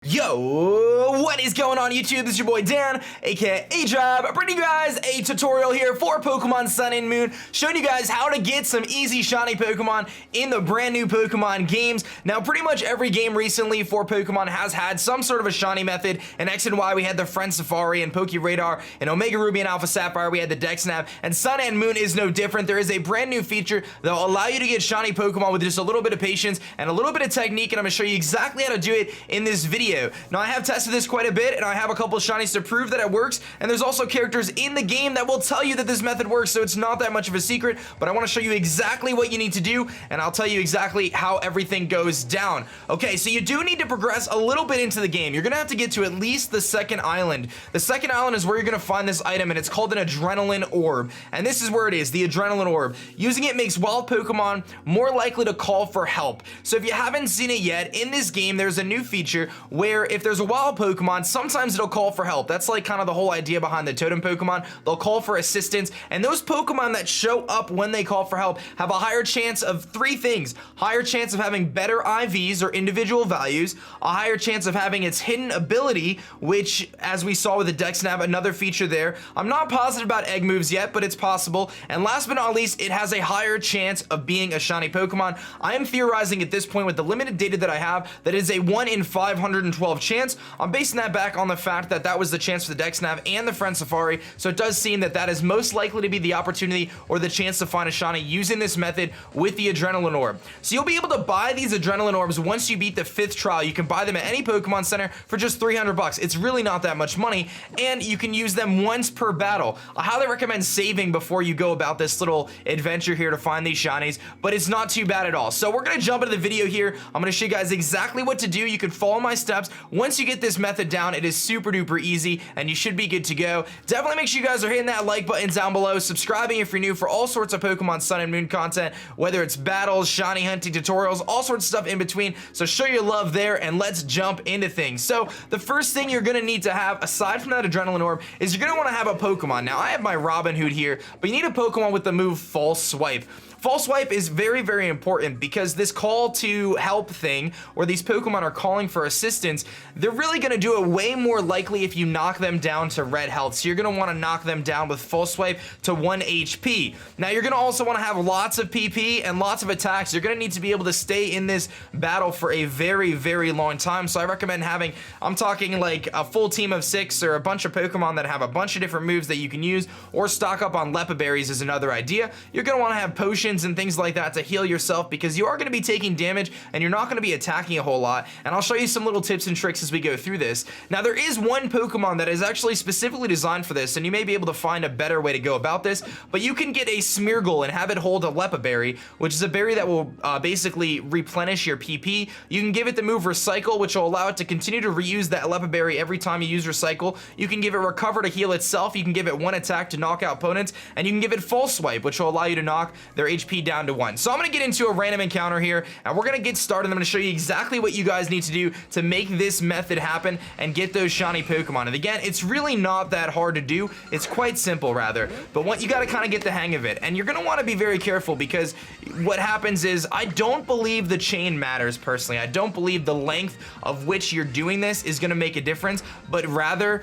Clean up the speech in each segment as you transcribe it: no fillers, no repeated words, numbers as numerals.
Yo, what is going on YouTube? This is your boy Dan, aka A-Job, bringing you guys a tutorial here for Pokemon Sun and Moon, showing you guys how to get some easy shiny Pokemon in the brand new Pokemon games. Now, pretty much every game recently for Pokemon has had some sort of a shiny method. In X and Y, we had the Friend Safari and Poke Radar. In Omega Ruby and Alpha Sapphire, we had the Dex Nav, and Sun and Moon is no different. There is a brand new feature that will allow you to get shiny Pokemon with just a little bit of patience and a little bit of technique, and I'm going to show you exactly how to do it in this video. Now, I have tested this quite a bit, and I have a couple of shinies to prove that it works, and there's also characters in the game that will tell you that this method works, so it's not that much of a secret, but I want to show you exactly what you need to do, and I'll tell you exactly how everything goes down. Okay, so you do need to progress a little bit into the game. You're going to have to get to at least the second island. The second island is where you're going to find this item, and it's called an Adrenaline Orb, and this is where it is, the Adrenaline Orb. Using it makes wild Pokemon more likely to call for help. So if you haven't seen it yet, in this game, there's a new feature where if there's a wild Pokemon, sometimes it'll call for help. That's like kind of the whole idea behind the totem Pokemon. They'll call for assistance, and those Pokemon that show up when they call for help have a higher chance of three things: higher chance of having better IVs or individual values, a higher chance of having its hidden ability, which, as we saw with the Dex Nav, another feature there. I'm not positive about egg moves yet, but it's possible. And last but not least, it has a higher chance of being a shiny Pokemon. I am theorizing at this point, with the limited data that I have, that is a 1 in 512 chance. I'm basing that back on the fact that that was the chance for the Dex Nav and the Friend Safari, so it does seem that that is most likely to be the opportunity or the chance to find a shiny using this method with the Adrenaline Orb. So you'll be able to buy these Adrenaline Orbs once you beat the 5th trial. You can buy them at any Pokemon Center for just 300 bucks. It's really not that much money, and you can use them once per battle. I highly recommend saving before you go about this little adventure here to find these shinies, but it's not too bad at all. So we're gonna jump into the video here. I'm gonna show you guys exactly what to do. You can follow my steps. Once you get this method down, it is super duper easy, and you should be good to go. Definitely make sure you guys are hitting that like button down below, subscribing if you're new for all sorts of Pokemon Sun and Moon content, whether it's battles, shiny hunting tutorials, all sorts of stuff in between. So show your love there, and let's jump into things. So the first thing you're gonna need to have, aside from that Adrenaline Orb, is you're gonna want to have a Pokemon. Now, I have my Robin Hood here, but you need a Pokemon with the move False Swipe. False Swipe is very, very important because this call to help thing, where these Pokemon are calling for assistance, they're really going to do it way more likely if you knock them down to red health. So you're going to want to knock them down with False Swipe to 1 HP. Now, you're going to also want to have lots of PP and lots of attacks. You're going to need to be able to stay in this battle for a very, very long time. So I recommend having, I'm talking like a full team of 6 or a bunch of Pokemon that have a bunch of different moves that you can use, or stock up on Lepa Berries is another idea. You're going to want to have potions and things like that to heal yourself, because you are going to be taking damage and you're not going to be attacking a whole lot, and I'll show you some little tips and tricks as we go through this. Now, there is one Pokemon that is actually specifically designed for this, and you may be able to find a better way to go about this, but you can get a Smeargle and have it hold a Lepa Berry, which is a berry that will basically replenish your PP. You can give it the move Recycle, which will allow it to continue to reuse that Lepa Berry every time you use Recycle. You can give it Recover to heal itself. You can give it 1 attack to knock out opponents, and you can give it False Swipe, which will allow you to knock their HP down to 1. So I'm going to get into a random encounter here, and we're going to get started. I'm going to show you exactly what you guys need to do to make this method happen and get those shiny Pokemon. And again, it's really not that hard to do. It's quite simple, rather. But what you got to kind of get the hang of it. And you're going to want to be very careful, because what happens is, I don't believe the chain matters personally. I don't believe the length of which you're doing this is going to make a difference, but rather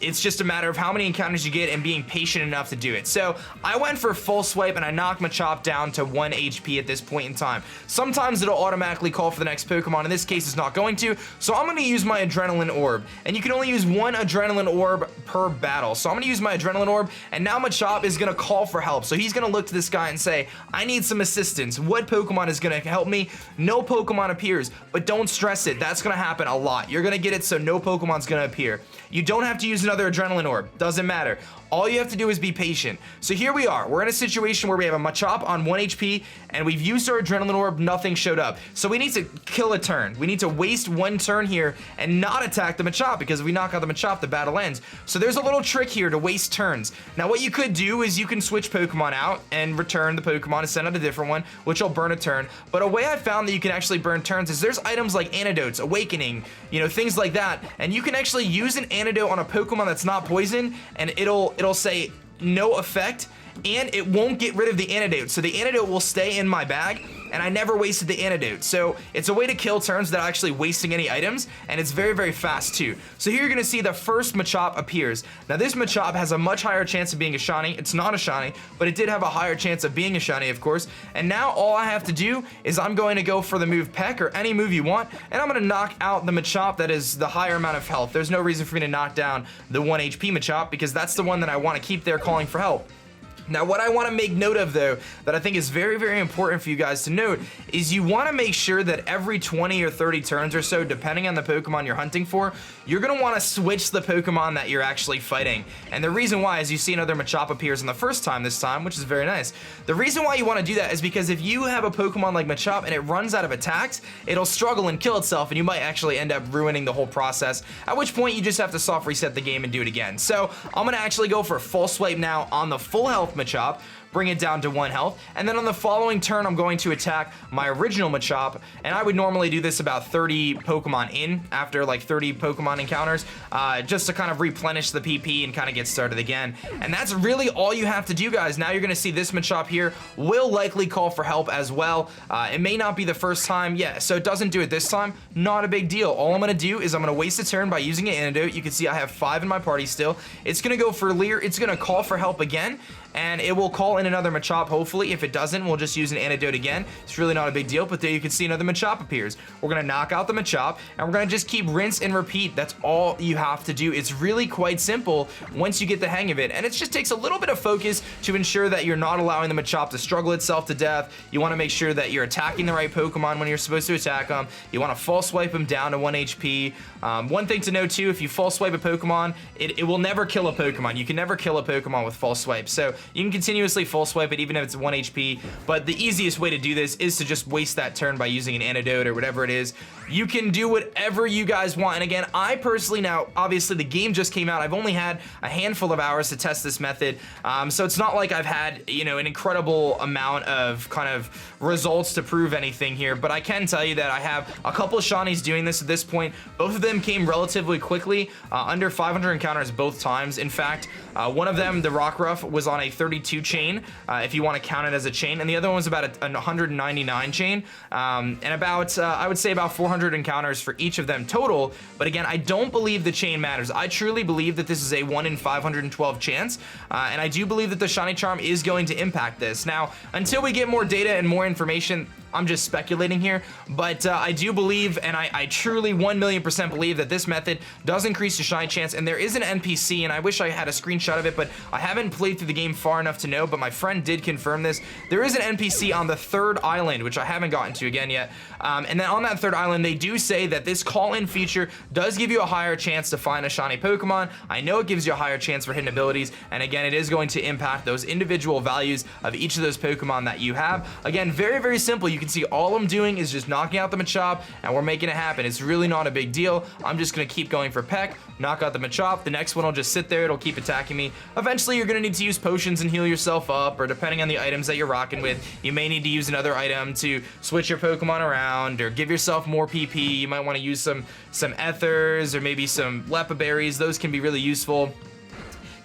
it's just a matter of how many encounters you get and being patient enough to do it. So I went for Full Swipe, and I knocked Machop down to 1 HP at this point in time. Sometimes it'll automatically call for the next Pokemon. In this case, it's not going to. So I'm going to use my Adrenaline Orb, and you can only use 1 Adrenaline Orb per battle. So I'm going to use my Adrenaline Orb, and now Machop is going to call for help. So he's going to look to this guy and say, I need some assistance. What Pokemon is going to help me? No Pokemon appears, but don't stress it. That's going to happen a lot. You're going to get it so no Pokemon's going to appear. You don't have to use another Adrenaline Orb. Doesn't matter. All you have to do is be patient. So here we are. We're in a situation where we have a Machop on 1 HP, and we've used our Adrenaline Orb. Nothing showed up. So we need to kill a turn. We need to waste 1 turn here and not attack the Machop, because if we knock out the Machop, the battle ends. So there's a little trick here to waste turns. Now, what you could do is you can switch Pokemon out and return the Pokemon and send out a different one, which will burn a turn. But a way I found that you can actually burn turns is there's items like Antidotes, Awakening, you know, things like that. And you can actually use an antidote on a Pokemon that's not poison, and it'll say no effect, and it won't get rid of the antidote. So the antidote will stay in my bag, and I never wasted the antidote. So it's a way to kill turns without actually wasting any items, and it's very, very fast too. So here you're gonna see the first Machop appears. Now this Machop has a much higher chance of being a shiny. It's not a shiny, but it did have a higher chance of being a shiny, of course. And now all I have to do is I'm going to go for the move Peck, or any move you want, and I'm gonna knock out the Machop that is the higher amount of health. There's no reason for me to knock down the 1 HP Machop, because that's the one that I want to keep there calling for help. Now, what I want to make note of, though, that I think is very, very important for you guys to note, is you want to make sure that every 20 or 30 turns or so, depending on the Pokemon you're hunting for, you're going to want to switch the Pokemon that you're actually fighting. And the reason why is you see another Machop appears in the first time this time, which is very nice. The reason why you want to do that is because if you have a Pokemon like Machop and it runs out of attacks, it'll struggle and kill itself, and you might actually end up ruining the whole process, at which point you just have to soft reset the game and do it again. So I'm going to actually go for a full swipe now on the full health Machop, bring it down to 1 health, and then on the following turn I'm going to attack my original Machop, and I would normally do this about 30 Pokemon in, after like 30 Pokemon encounters, just to kind of replenish the PP and kind of get started again. And that's really all you have to do, guys. Now you're gonna see this Machop here will likely call for help as well. It may not be the first time, yeah, so it doesn't do it this time, not a big deal. All I'm gonna do is I'm gonna waste a turn by using an antidote. You can see I have 5 in my party still. It's gonna go for Leer, it's gonna call for help again, and it will call in another Machop, hopefully. If it doesn't, we'll just use an antidote again. It's really not a big deal, but there you can see another Machop appears. We're gonna knock out the Machop, and we're gonna just keep rinse and repeat. That's all you have to do. It's really quite simple once you get the hang of it, and it just takes a little bit of focus to ensure that you're not allowing the Machop to struggle itself to death. You wanna make sure that you're attacking the right Pokemon when you're supposed to attack them. You wanna false swipe them down to 1 HP. One thing to know too, if you false swipe a Pokemon, it will never kill a Pokemon. You can never kill a Pokemon with false swipe, so you can continuously full swipe it even if it's 1 HP, but the easiest way to do this is to just waste that turn by using an antidote or whatever it is. You can do whatever you guys want, and again, I personally, now obviously the game just came out, I've only had a handful of hours to test this method, so it's not like I've had, you know, an incredible amount of kind of results to prove anything here, but I can tell you that I have a couple of shinies doing this at this point. Both of them came relatively quickly, under 500 encounters both times. In fact, one of them, the Rockruff, was on a 32 chain, if you want to count it as a chain, and the other one was about a 199 chain, and about, I would say about 400 encounters for each of them total. But again, I don't believe the chain matters. I truly believe that this is a 1 in 512 chance, and I do believe that the Shiny Charm is going to impact this. Now, until we get more data and more information, I'm just speculating here, but I do believe, and I truly 1,000,000% believe that this method does increase the shiny chance, and there is an NPC, and I wish I had a screenshot of it, but I haven't played through the game far enough to know, but my friend did confirm this. There is an NPC on the 3rd island, which I haven't gotten to again yet, and then on that 3rd island, they do say that this call-in feature does give you a higher chance to find a shiny Pokemon. I know it gives you a higher chance for hidden abilities, and again, it is going to impact those individual values of each of those Pokemon that you have. Again, very, very simple. You can see all I'm doing is just knocking out the Machop, and we're making it happen. It's really not a big deal. I'm just gonna keep going for Peck, knock out the Machop. The next one will just sit there. It'll keep attacking me. Eventually, you're gonna need to use potions and heal yourself up, or depending on the items that you're rocking with, you may need to use another item to switch your Pokemon around or give yourself more PP. You might want to use some ethers or maybe some Lepa berries. Those can be really useful.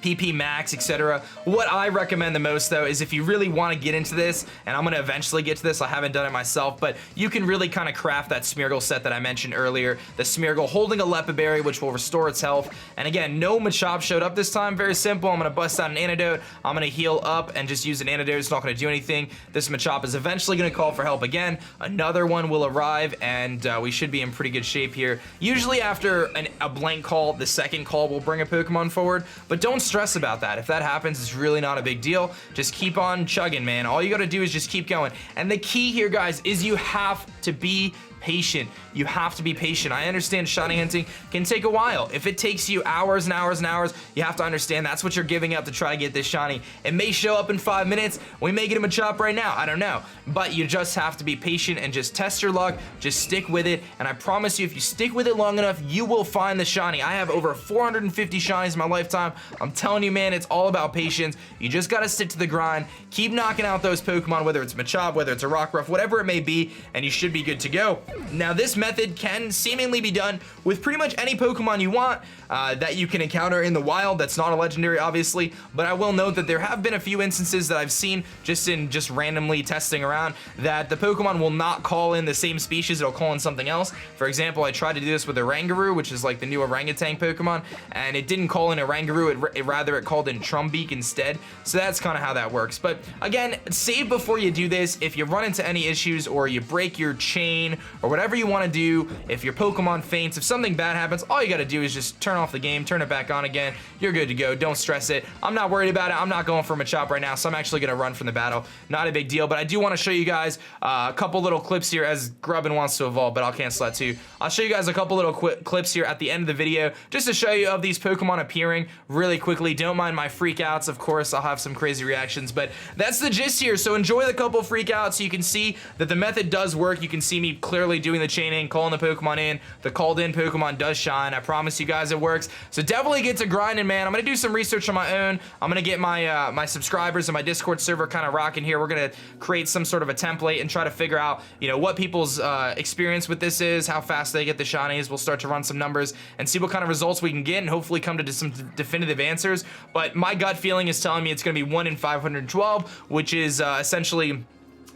PP max, etc. What I recommend the most, though, is if you really want to get into this, and I'm going to eventually get to this, I haven't done it myself, but you can really kind of craft that Smeargle set that I mentioned earlier. The Smeargle holding a Lepa berry, which will restore its health. And again, no Machop showed up this time. Very simple. I'm going to bust out an antidote. I'm going to heal up and just use an antidote. It's not going to do anything. This Machop is eventually going to call for help again. Another one will arrive, and we should be in pretty good shape here. Usually after a blank call, the second call will bring a Pokemon forward, but don't stress about that. If that happens, it's really not a big deal. Just keep on chugging, man. All you gotta do is just keep going. And the key here, guys, is you have to be patient. You have to be patient. I understand shiny hunting can take a while. If it takes you hours and hours and hours, you have to understand that's what you're giving up to try to get this shiny. It may show up in 5 minutes. We may get him a Machop right now. I don't know. But you just have to be patient and just test your luck. Just stick with it. And I promise you, if you stick with it long enough, you will find the shiny. I have over 450 shinies in my lifetime. I'm telling you, man, it's all about patience. You just got to stick to the grind. Keep knocking out those Pokemon, whether it's Machop, whether it's a Rockruff, whatever it may be, and you should be good to go. Now, this method can seemingly be done with pretty much any Pokemon you want that you can encounter in the wild. That's not a legendary, obviously, but I will note that there have been a few instances that I've seen just randomly testing around that the Pokemon will not call in the same species, it'll call in something else. For example, I tried to do this with Oranguru, which is like the new orangutan Pokemon, and it didn't call in Oranguru, it called in Trumbeak instead. So that's kind of how that works. But again, save before you do this. If you run into any issues or you break your chain or whatever you want to do, if your Pokemon faints, if something bad happens, all you got to do is just turn off the game, turn it back on again. You're good to go. Don't stress it. I'm not worried about it. I'm not going for Machop right now, so I'm actually going to run from the battle. Not a big deal, but I do want to show you guys a couple little clips here as Grubbin wants to evolve, but I'll cancel that too. I'll show you guys a couple little clips here at the end of the video just to show you of these Pokemon appearing really quickly. Don't mind my freakouts, of course. I'll have some crazy reactions, but that's the gist here. So enjoy the couple freakouts so you can see that the method does work. You can see me clearly doing the chaining, calling the Pokemon in. The called in Pokemon does shine. I promise you guys it works. So definitely get to grinding, man. I'm gonna do some research on my own. I'm gonna get my my subscribers and my Discord server kind of rocking here. We're gonna create some sort of a template and try to figure out, you know, what people's experience with this is, how fast they get the shinies. We'll start to run some numbers and see what kind of results we can get and hopefully come to some definitive answers. But my gut feeling is telling me it's gonna be 1 in 512, which is essentially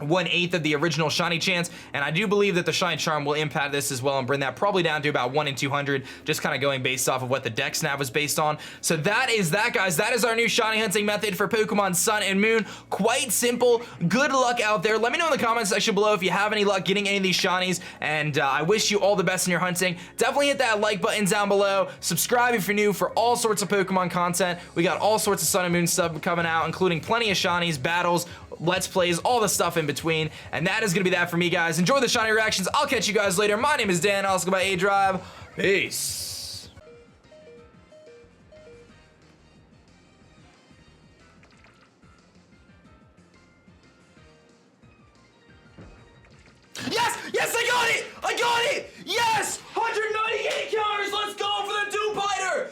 1/8 of the original shiny chance, and I do believe that the shiny charm will impact this as well and bring that probably down to about 1 in 200, just kind of going based off of what the dex nav was based on. So that is that, guys. That is our new shiny hunting method for Pokemon Sun and Moon. Quite simple. Good luck out there. Let me know in the comments section below if you have any luck getting any of these shinies, and I wish you all the best in your hunting. Definitely hit that like button down below. Subscribe if you're new for all sorts of Pokemon content. We got all sorts of Sun and Moon stuff coming out, including plenty of shinies, battles, Let's Plays, all the stuff in between. And that is going to be that for me, guys. Enjoy the shiny reactions. I'll catch you guys later. My name is Dan. I'll go by A-Drive. Peace. Yes! Yes, I got it! I got it! Yes! 198 counters! Let's go for the two-biter!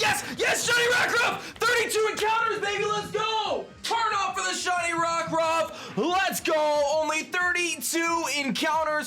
Yes! Yes, shiny Rockruff! 32 encounters, baby, let's go! Turn off for the shiny Rockruff! Let's go! Only 32 encounters.